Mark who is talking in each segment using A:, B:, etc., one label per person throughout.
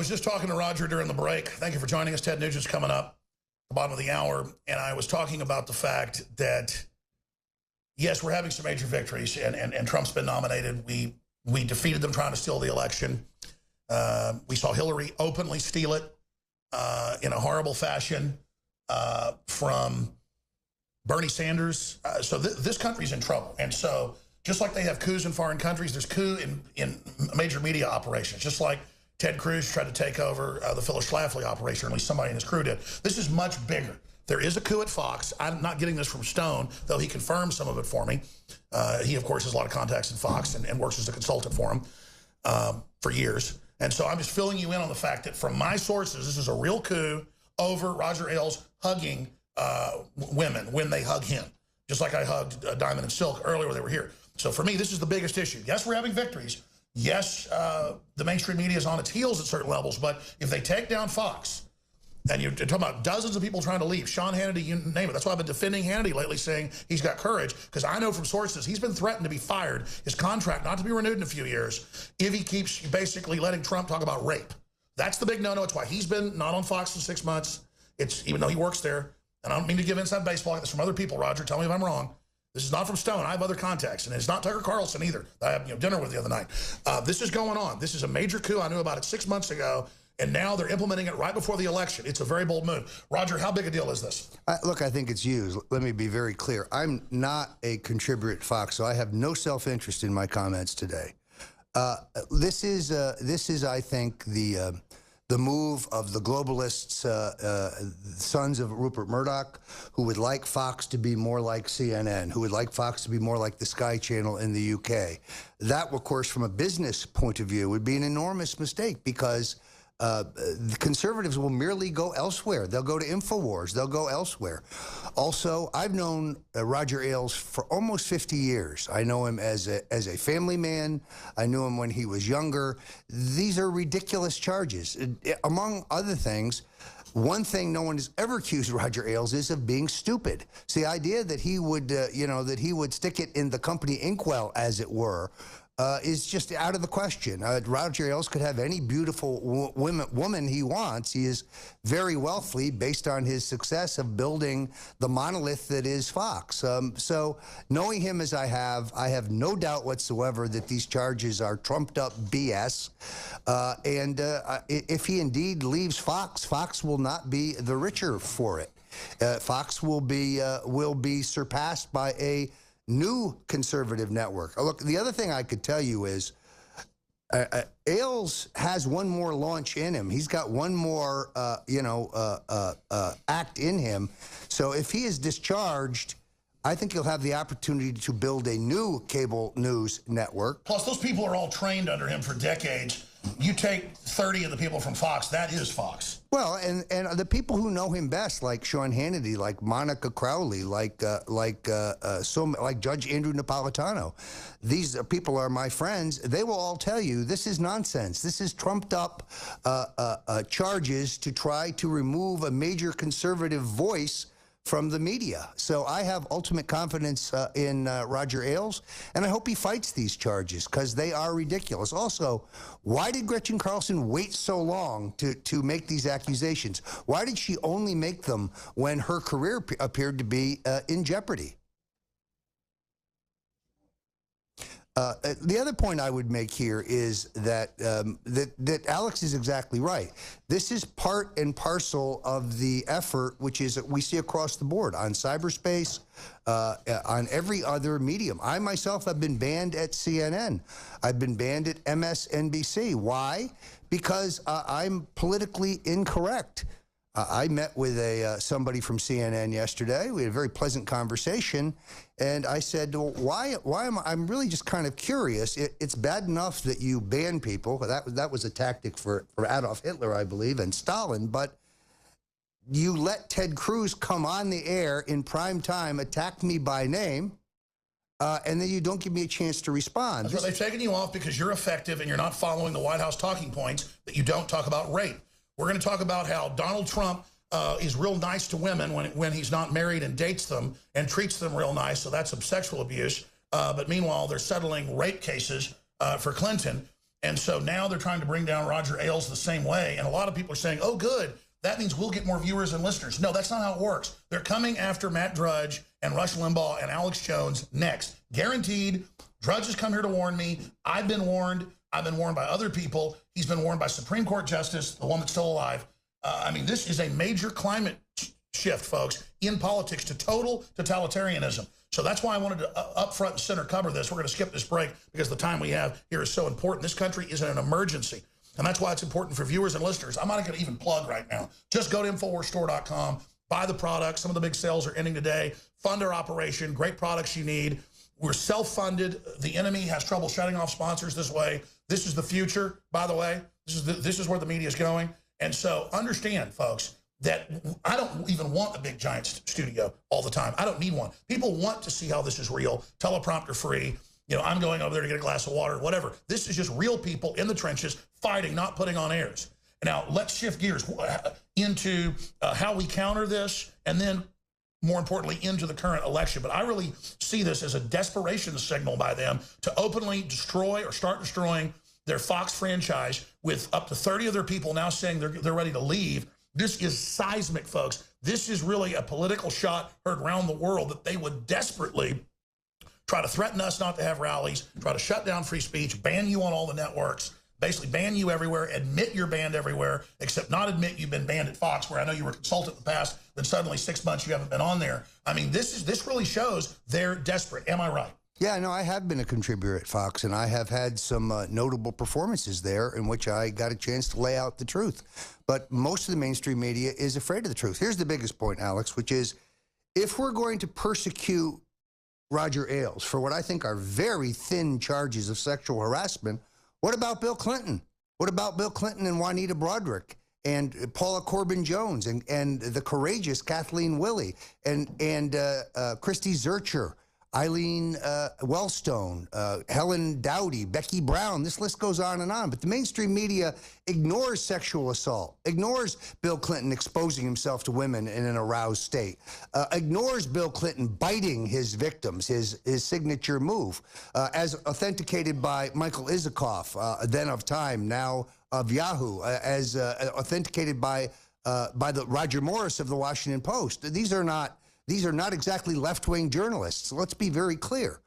A: was just talking to Roger during the break. Thank you for joining us. Ted Nugent's coming up at the bottom of the hour. And I was talking about the fact that, yes, we're having some major victories, and Trump's been nominated. We defeated them trying to steal the election. We saw Hillary openly steal it in a horrible fashion from Bernie Sanders. So this country's in trouble. And so just like they have coups in foreign countries, there's coup in major media operations, just like Ted Cruz tried to take over the Phyllis Schlafly operation, or at least somebody in his crew did. This is much bigger. There is a coup at Fox. I'm not getting this from Stone, though he confirmed some of it for me. He, of course, has a lot of contacts in Fox and works as a consultant for him for years. And so I'm just filling you in on the fact that from my sources, this is a real coup over Roger Ailes hugging women when they hug him, just like I hugged Diamond and Silk earlier when they were here. So for me, this is the biggest issue. Yes, we're having victories. Yes, the mainstream media is on its heels at certain levels, but if they take down Fox, and you're talking about dozens of people trying to leave, Sean Hannity, you name it. That's why I've been defending Hannity lately, saying he's got courage, because I know from sources he's been threatened to be fired, his contract not to be renewed in a few years, if he keeps basically letting Trump talk about rape. That's the big no-no. It's why he's been not on Fox for 6 months. It's even though he works there. And I don't mean to give inside baseball. I get this from other people, Roger. Tell me if I'm wrong. This is not from Stone. I have other contacts. And it's not Tucker Carlson either. I had dinner with the other night. This is going on. This is a major coup. I knew about it 6 months ago. And now they're implementing it right before the election. It's a very bold move. Roger, how big a deal is this?
B: Look, I think it's used. Let me be very clear. I'm not a contributor at Fox, so I have no self-interest in my comments today. This is, I think, the move of the globalists, sons of Rupert Murdoch, who would like Fox to be more like CNN, who would like Fox to be more like the Sky Channel in the UK. That, of course, from a business point of view, would be an enormous mistake, because the conservatives will merely go elsewhere. They'll go to InfoWars. They'll go elsewhere. Also, I've known Roger Ailes for almost 50 years. I know him as a family man. I knew him when he was younger. These are ridiculous charges. Among other things, one thing no one has ever accused Roger Ailes is of being stupid. It's the idea that he would, that he would stick it in the company inkwell, as it were, is just out of the question. Roger Ailes could have any beautiful woman he wants. He is very wealthy based on his success of building the monolith that is Fox. So knowing him as I have no doubt whatsoever that these charges are trumped up BS. If he indeed leaves Fox, Fox will not be the richer for it. Fox will be surpassed by a new conservative network. Look, the other thing I could tell you is Ailes has one more launch in him. He's got one more, act in him. So if he is discharged, I think he'll have the opportunity to build a new cable news network.
A: Plus, those people are all trained under him for decades. You take 30 of the people from Fox, that is Fox.
B: Well, and the people who know him best, like Sean Hannity, like Monica Crowley, like Judge Andrew Napolitano, these people are my friends. They will all tell you this is nonsense. This is trumped up charges to try to remove a major conservative voice from the media. So I have ultimate confidence in Roger Ailes, and I hope he fights these charges, because they are ridiculous. Also, why did Gretchen Carlson wait so long to make these accusations? Why did she only make them when her career appeared to be in jeopardy? The other point I would make here is that that Alex is exactly right. This is part and parcel of the effort, which is we see across the board on cyberspace, on every other medium. I myself have been banned at CNN. I've been banned at MSNBC. Why? Because I'm politically incorrect. I met with somebody from CNN yesterday. We had a very pleasant conversation, and I said, well, why am I'm really just kind of curious. It's bad enough that you ban people. That was a tactic for Adolf Hitler, I believe, and Stalin, but you let Ted Cruz come on the air in prime time, attack me by name, and then you don't give me a chance to respond.
A: That's right. They've taken you off because you're effective and you're not following the White House talking points that you don't talk about rape. We're going to talk about how Donald Trump is real nice to women when he's not married and dates them and treats them real nice, so that's sexual abuse. But meanwhile, they're settling rape cases for Clinton. And so now they're trying to bring down Roger Ailes the same way. And a lot of people are saying, oh, good, that means we'll get more viewers and listeners. No, that's not how it works. They're coming after Matt Drudge and Rush Limbaugh and Alex Jones next. Guaranteed. Drudge has come here to warn me. I've been warned. I've been warned by other people. He's been warned by Supreme Court Justice, the one that's still alive. I mean, this is a major climate shift, folks, in politics to total totalitarianism. So that's why I wanted to up front and center cover this. We're going to skip this break because the time we have here is so important. This country is in an emergency. And that's why it's important for viewers and listeners. I'm not going to even plug right now. Just go to InfoWarsStore.com, buy the products. Some of the big sales are ending today. Fund our operation. Great products you need. We're self-funded. The enemy has trouble shutting off sponsors this way. This is the future, by the way. This is where the media is going. And so understand, folks, that I don't even want a big giant studio all the time. I don't need one. People want to see how this is real, teleprompter free. You know, I'm going over there to get a glass of water, whatever. This is just real people in the trenches fighting, not putting on airs. Now, let's shift gears into how we counter this, and then, more importantly, into the current election. But I really see this as a desperation signal by them to openly destroy or start destroying their Fox franchise, with up to 30 of their people now saying they're ready to leave. This is seismic, folks. This is really a political shot heard around the world that they would desperately try to threaten us not to have rallies, try to shut down free speech, ban you on all the networks, basically ban you everywhere, admit you're banned everywhere, except not admit you've been banned at Fox, where I know you were a consultant in the past, then suddenly 6 months you haven't been on there. I mean, this really shows they're desperate. Am I right?
B: Yeah, no, I have been a contributor at Fox, and I have had some notable performances there in which I got a chance to lay out the truth. But most of the mainstream media is afraid of the truth. Here's the biggest point, Alex, which is if we're going to persecute Roger Ailes for what I think are very thin charges of sexual harassment, what about Bill Clinton? What about Bill Clinton and Juanita Broaddrick and Paula Corbin Jones and the courageous Kathleen Willey and Christy Zurcher, Eileen Wellstone, Helen Dowdy, Becky Brown? This list goes on and on. But the mainstream media ignores sexual assault, ignores Bill Clinton exposing himself to women in an aroused state, ignores Bill Clinton biting his victims, his signature move, as authenticated by Michael Isikoff, then of Time, now of Yahoo, as authenticated by the Roger Morris of the Washington Post. These are not exactly left-wing journalists. Let's be very clear.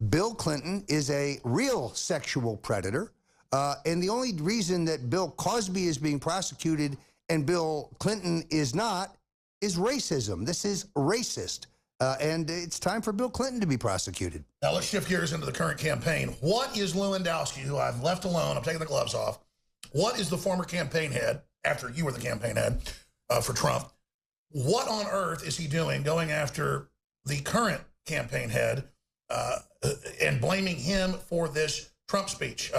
B: Bill Clinton is a real sexual predator, and the only reason that Bill Cosby is being prosecuted and Bill Clinton is not is racism. This is racist, and it's time for Bill Clinton to be prosecuted.
A: Now let's shift gears into the current campaign. What is Lewandowski, who I've left alone, I'm taking the gloves off, what is the former campaign head, after you were the campaign head for Trump, what on earth is he doing going after the current campaign head and blaming him for this Trump speech,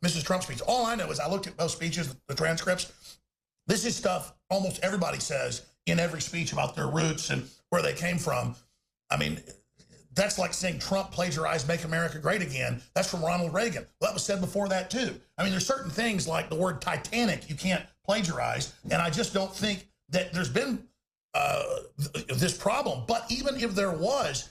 A: Mrs. Trump speech? All I know is I looked at both speeches, the transcripts. This is stuff almost everybody says in every speech about their roots and where they came from. I mean, that's like saying Trump plagiarized Make America Great Again. That's from Ronald Reagan. Well, that was said before that, too. I mean, there's certain things like the word Titanic you can't plagiarize, and I just don't think that there's been this problem. But even if there was,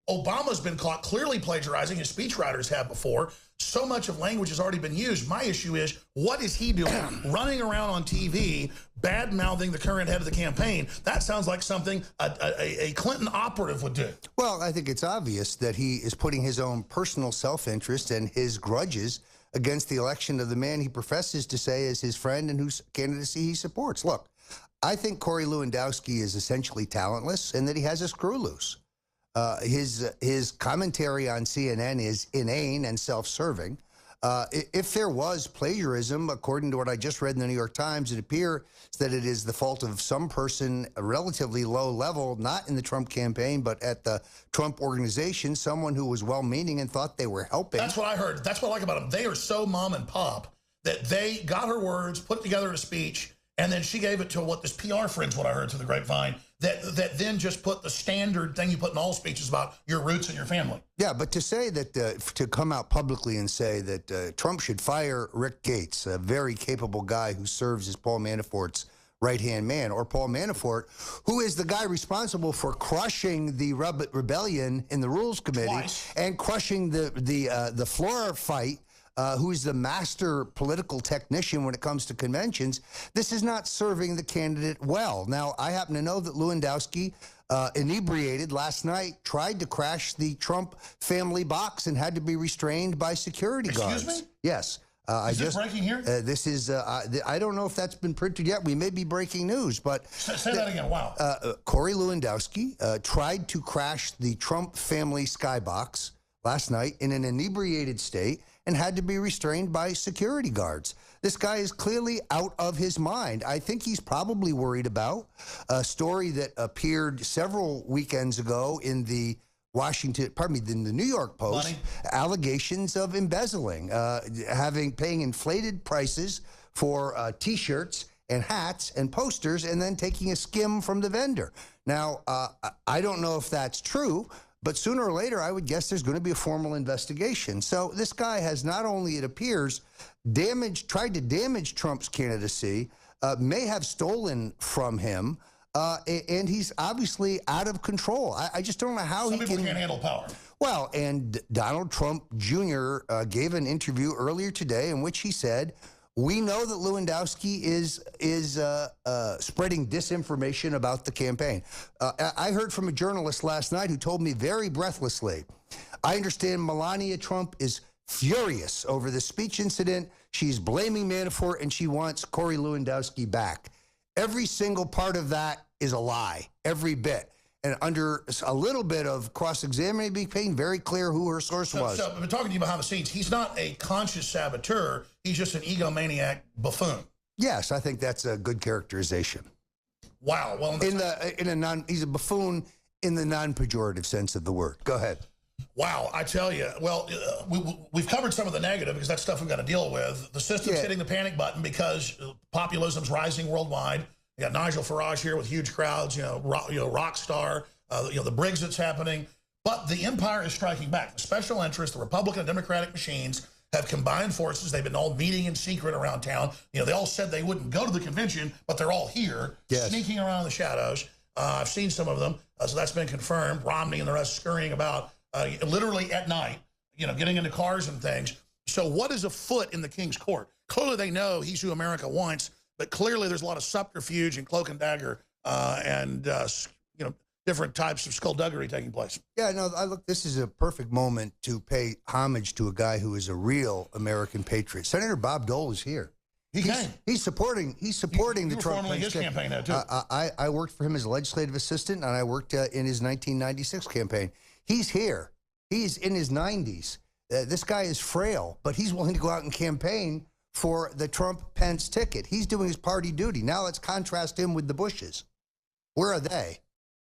A: Obama's been caught clearly plagiarizing, his speechwriters have before. So much of language has already been used. My issue is, what is he doing? Running around on TV, bad-mouthing the current head of the campaign. That sounds like something a Clinton operative would do. Well,
B: I think it's obvious that he is putting his own personal self-interest and his grudges against the election of the man he professes to say is his friend and whose candidacy he supports. Look, I think Corey Lewandowski is essentially talentless and that he has a screw loose. His commentary on CNN is inane and self-serving. If there was plagiarism, according to what I just read in the New York Times, it appears that it is the fault of some person, a relatively low level, not in the Trump campaign, but at the Trump organization, someone who was well-meaning and thought they were helping.
A: That's what I heard. That's what I like about them. They are so mom and pop that they got her words, put it together in a speech, and then she gave it to what this PR friend's what I heard through the grapevine, that then just put the standard thing you put in all speeches about your roots and your family.
B: Yeah, but to say that, to come out publicly and say that Trump should fire Rick Gates, a very capable guy who serves as Paul Manafort's right-hand man, or Paul Manafort, who is the guy responsible for crushing the rebellion in the Rules Committee and crushing the floor fight who is the master political technician when it comes to conventions, this is not serving the candidate well. Now, I happen to know that Lewandowski, inebriated last night, tried to crash the Trump family box and had to be restrained by security guards.
A: Excuse me?
B: Yes.
A: Is this breaking here?
B: This is, I don't know if that's been printed yet. We may be breaking news, but...
A: Say that again, wow.
B: Corey Lewandowski tried to crash the Trump family skybox last night in an inebriated state and had to be restrained by security guards. This guy is clearly out of his mind. I think he's probably worried about a story that appeared several weekends ago in the in the New York Post,
A: Money.
B: Allegations of embezzling, paying inflated prices for T-shirts and hats and posters, and then taking a skim from the vendor. Now, I don't know if that's true, but sooner or later, I would guess there's going to be a formal investigation. So this guy has not only, it appears, tried to damage Trump's candidacy, may have stolen from him, and he's obviously out of control. I just don't know how
A: Some people can't handle power.
B: Well, and Donald Trump Jr. Gave an interview earlier today in which he said, we know that Lewandowski is spreading disinformation about the campaign. I heard from a journalist last night who told me very breathlessly, I understand Melania Trump is furious over the speech incident. She's blaming Manafort, and she wants Corey Lewandowski back. Every single part of that is a lie, every bit. And under a little bit of cross-examining, became very clear who her source was.
A: So, I've been talking to you behind the scenes. He's not a conscious saboteur. He's just an egomaniac buffoon.
B: Yes, I think that's a good characterization.
A: Wow. Well,
B: he's a buffoon in the non-pejorative sense of the word. Go ahead.
A: Wow, I tell you. Well, we've covered some of the negative because that's stuff we've got to deal with. The system's hitting the panic button because populism's rising worldwide. You got Nigel Farage here with huge crowds, rock star, the Brexit's happening. But the empire is striking back. The special interests, the Republican and Democratic machines have combined forces. They've been all meeting in secret around town. They all said they wouldn't go to the convention, but they're all here, sneaking around in the shadows. I've seen some of them, so that's been confirmed. Romney and the rest scurrying about literally at night, getting into cars and things. So what is afoot in the king's court? Clearly they know he's who America wants, but clearly there's a lot of subterfuge and cloak and dagger and different types of skullduggery taking place. Yeah, no, look, this is a perfect moment to pay homage to a guy who is a real American patriot. Senator Bob Dole is here. He's supporting the Trump campaign now, too. I worked for him as a legislative assistant, and I worked in his 1996 campaign. He's here. He's in his 90s. This guy is frail, but he's willing to go out and campaign for the Trump-Pence ticket. He's doing his party duty. Now let's contrast him with the Bushes. Where are they?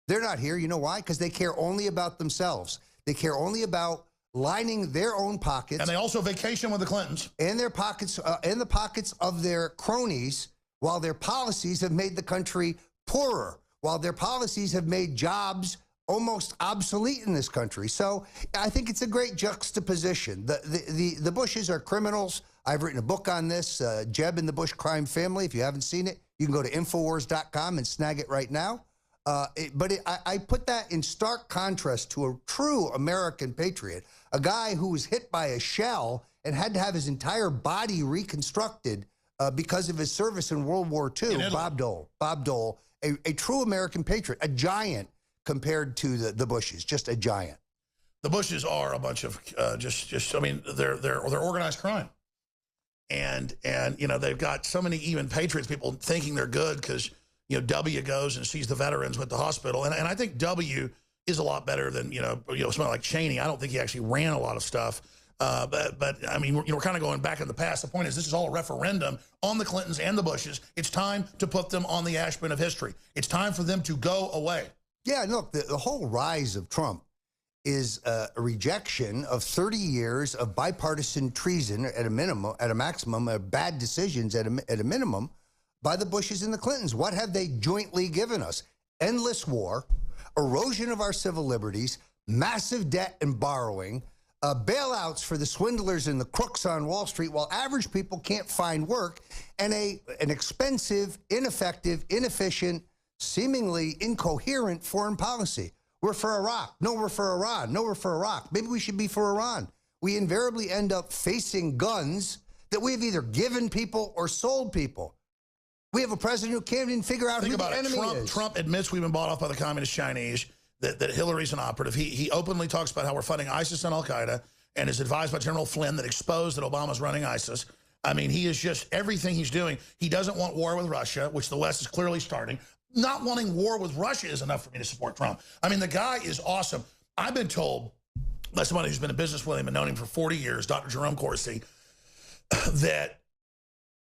A: They're not here. You know why? Because they care only about themselves. They care only about lining their own pockets. And they also vacation with the Clintons. And their pockets, and the pockets of their cronies, while their policies have made the country poorer, while their policies have made jobs almost obsolete in this country. So I think it's a great juxtaposition. The Bushes are criminals. I've written a book on this, Jeb and the Bush Crime Family. If you haven't seen it, you can go to Infowars.com and snag it right now. I put that in stark contrast to a true American patriot, a guy who was hit by a shell and had to have his entire body reconstructed because of his service in World War II, Bob Dole, a true American patriot, a giant compared to the Bushes, just a giant. The Bushes are a bunch of I mean, they're organized crime. And they've got so many even patriots, people thinking they're good because W goes and sees the veterans with the hospital. And I think W is a lot better than, somebody like Cheney. I don't think he actually ran a lot of stuff. But I mean, we're kind of going back in the past. The point is, this is all a referendum on the Clintons and the Bushes. It's time to put them on the ash bin of history. It's time for them to go away. Yeah, look, the whole rise of Trump is a rejection of 30 years of bipartisan treason at a minimum, at a maximum, bad decisions at a minimum, by the Bushes and the Clintons. What have they jointly given us? Endless war, erosion of our civil liberties, massive debt and borrowing, bailouts for the swindlers and the crooks on Wall Street while average people can't find work, and an expensive, ineffective, inefficient, seemingly incoherent foreign policy. We're for Iraq. No, we're for Iran. No, we're for Iraq. Maybe we should be for Iran.
B: we invariably end up facing guns that we have either given people or sold people. We have a president who can't even figure out who the enemy is.
A: Trump admits we've been bought off by the communist Chinese, that Hillary's an operative. He openly talks about how we're funding ISIS and Al-Qaeda, and is advised by General Flynn that exposed that Obama's running ISIS. I mean, he is just, everything he's doing. He doesn't want war with Russia, which the West is clearly starting. Not wanting war with Russia is enough for me to support Trump. I mean, the guy is awesome. I've been told by somebody who's been in business with him and known him for 40 years, Dr. Jerome Corsi, that,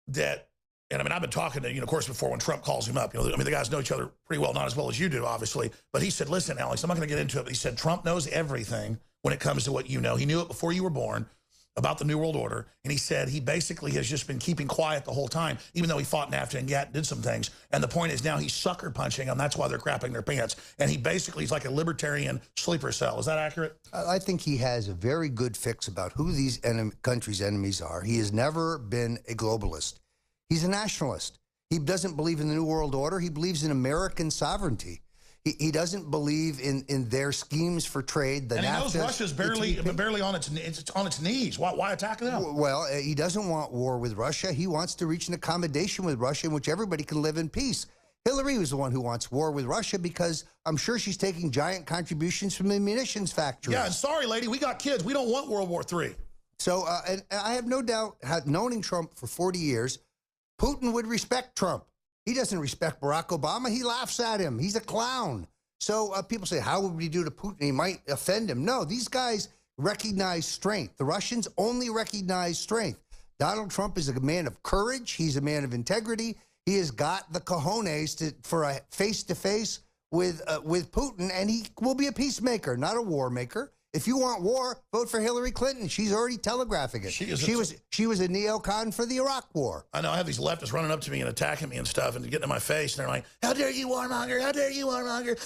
A: and I mean, I've been talking to, of course, before when Trump calls him up, I mean, the guys know each other pretty well, not as well as you do, obviously. But he said, listen, Alex, I'm not going to get into it, but he said, Trump knows everything when it comes to what you know. He knew it before you were born about the New World Order. And he said he basically has just been keeping quiet the whole time, even though he fought NAFTA and GATT and did some things. And the point is now he's sucker punching them. That's why they're crapping their pants. And he basically is like a libertarian sleeper cell. Is that accurate?
B: I think he has a very good fix about who these countries' enemies are. He has never been a globalist. He's a nationalist. He doesn't believe in the New World Order. He believes in American sovereignty. He doesn't believe in their schemes for trade. And he knows
A: Russia's barely on its knees. Why attack them?
B: Well, he doesn't want war with Russia. He wants to reach an accommodation with Russia in which everybody can live in peace. Hillary was the one who wants war with Russia because I'm sure she's taking giant contributions from the munitions factories.
A: Yeah, and sorry, lady, we got kids. We don't want World War III.
B: So, and I have no doubt, knowing Trump for 40 years, Putin would respect Trump. He doesn't respect Barack Obama. He laughs at him. He's a clown. So people say, how would we do to Putin? He might offend him. No, these guys recognize strength. The Russians only recognize strength. Donald Trump is a man of courage. He's a man of integrity. He has got the cojones for a face-to-face with Putin, and he will be a peacemaker, not a war maker. If you want war, vote for Hillary Clinton. She's already telegraphing it. She was a neocon for the Iraq War.
A: I know. I have these leftists running up to me and attacking me and stuff and getting in my face. And they're like, how dare you, warmonger? How dare you, warmonger?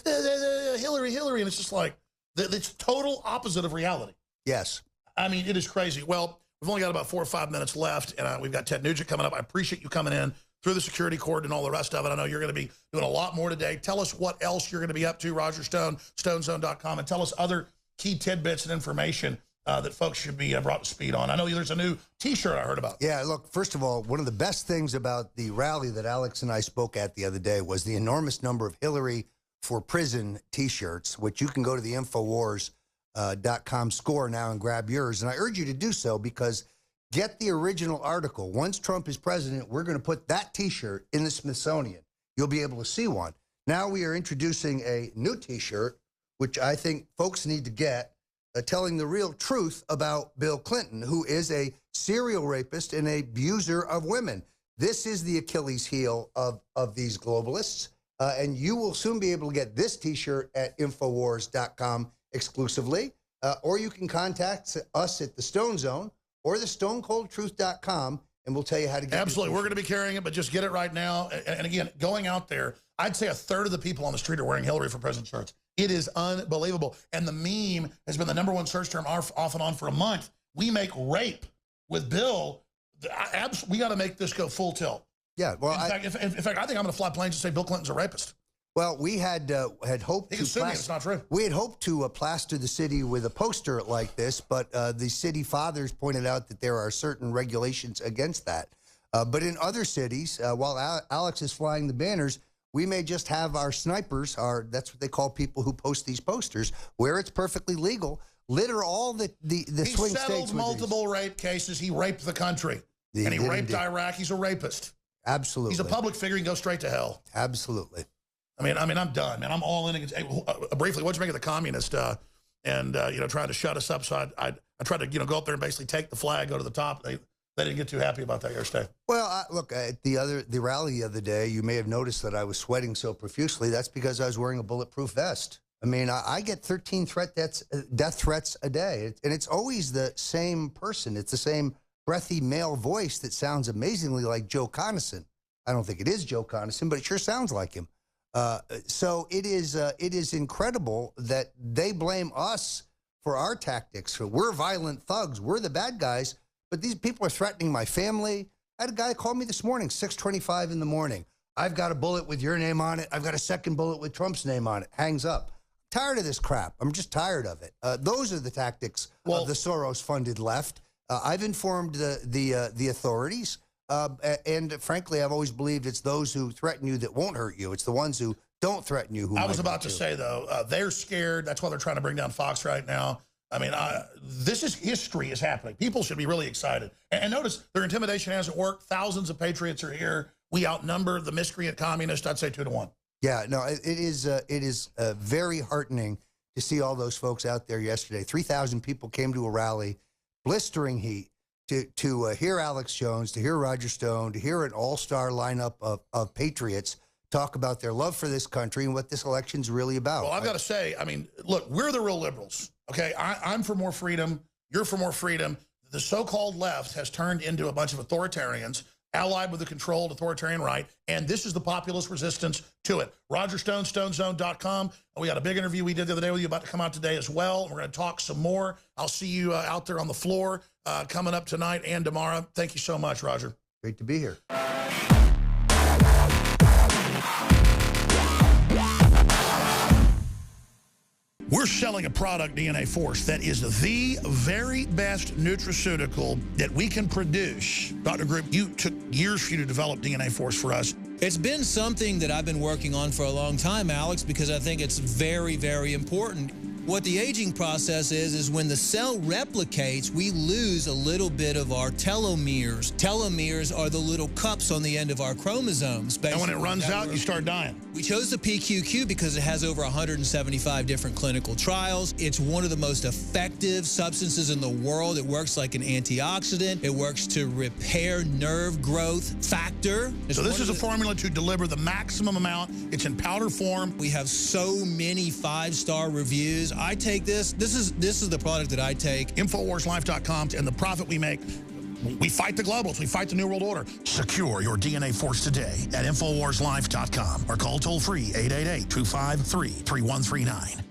A: Hillary, Hillary. And it's just like, it's total opposite of reality.
B: Yes.
A: I mean, it is crazy. Well, we've only got about 4 or 5 minutes left, and we've got Ted Nugent coming up. I appreciate you coming in through the security cord and all the rest of it. I know you're going to be doing a lot more today. Tell us what else you're going to be up to, Roger Stone, stonezone.com, and tell us other key tidbits and information that folks should be brought to speed on. I know there's a new T-shirt I heard about.
B: Yeah, look, first of all, one of the best things about the rally that Alex and I spoke at the other day was the enormous number of Hillary for Prison T-shirts, which you can go to the Infowars.com store now and grab yours. And I urge you to do so because get the original article. Once Trump is president, we're going to put that T-shirt in the Smithsonian. You'll be able to see one. Now we are introducing a new T-shirt, which I think folks need to get, telling the real truth about Bill Clinton, who is a serial rapist and a abuser of women. This is the Achilles heel of these globalists, and you will soon be able to get this T-shirt at Infowars.com exclusively, or you can contact us at the Stone Zone or the StoneColdTruth.com, and we'll tell you how to get it.
A: Absolutely. We're going to be carrying it, but just get it right now. And again, going out there, I'd say 1/3 of the people on the street are wearing Hillary for President shirts. It is unbelievable. And the meme has been the #1 search term off and on for a month. We make rape with Bill. We got to make this go full tilt.
B: Yeah. Well,
A: in fact, I think I'm going to fly planes and say Bill Clinton's a rapist.
B: Well, we had hoped
A: to plaster. It's not true.
B: We had hoped to plaster the city with a poster like this, but the city fathers pointed out that there are certain regulations against that. But in other cities, while Alex is flying the banners, we may just have our snipers, that's what they call people who post these posters, where it's perfectly legal, litter all the swing states. He
A: settled multiple rape cases. He raped the country. And he raped Iraq. He's a rapist.
B: Absolutely.
A: He's a public figure. He can go straight to hell.
B: Absolutely.
A: I mean, I'm done, man. I'm all in against. Briefly, what'd you make of the communist trying to shut us up? So I tried to go up there and basically take the flag, go to the top. They didn't get too happy about that yesterday.
B: Well, look, at the rally the other day, you may have noticed that I was sweating so profusely. That's because I was wearing a bulletproof vest. I mean, I get 13 death threats a day, and it's always the same person. It's the same breathy male voice that sounds amazingly like Joe Conason. I don't think it is Joe Conason, but it sure sounds like him. So it is incredible that they blame us for our tactics. We're violent thugs. We're the bad guys. But these people are threatening my family. I had a guy call me this morning, 6:25 in the morning. I've got a bullet with your name on it. I've got a second bullet with Trump's name on it. Hangs up. tired of this crap. I'm just tired of it. Those are the tactics of the Soros-funded left. I've informed the authorities, and frankly, I've always believed it's those who threaten you that won't hurt you. It's the ones who don't threaten you who
A: I was about to say, though, they're scared. That's why they're trying to bring down Fox right now. I mean, this is history is happening. People should be really excited. And notice their intimidation hasn't worked. Thousands of patriots are here. We outnumber the miscreant communists, I'd say 2 to 1.
B: Yeah, no, it is very heartening to see all those folks out there yesterday. 3,000 people came to a rally, blistering heat, to hear Alex Jones, to hear Roger Stone, to hear an all-star lineup of patriots talk about their love for this country and what this election's really about.
A: Well, I've got to say, I mean, look, we're the real liberals, okay? I'm for more freedom. You're for more freedom. The so-called left has turned into a bunch of authoritarians allied with the controlled authoritarian right, and this is the populist resistance to it. Roger Stone, StoneZone.com. We got a big interview we did the other day with you about to come out today as well. We're going to talk some more. I'll see you out there on the floor coming up tonight and tomorrow. Thank you so much, Roger.
B: Great to be here.
A: We're selling a product, DNA Force, that is the very best nutraceutical that we can produce. Dr. Group, you took years for you to develop DNA Force for us.
C: It's been something that I've been working on for a long time, Alex, because I think it's very, very important. What the aging process is when the cell replicates, we lose a little bit of our telomeres. Telomeres are the little cups on the end of our chromosomes.
A: And when it runs out, you start dying.
C: We chose the PQQ because it has over 175 different clinical trials. It's one of the most effective substances in the world. It works like an antioxidant. It works to repair nerve growth factor.
A: So this is a formula to deliver the maximum amount. It's in powder form.
C: We have so many 5-star reviews. I take this. This is the product that I take.
A: InfoWarsLife.com, and the profit we make, we fight the globals. We fight the New World Order. Secure your DNA Force today at InfoWarsLife.com or call toll-free 888-253-3139.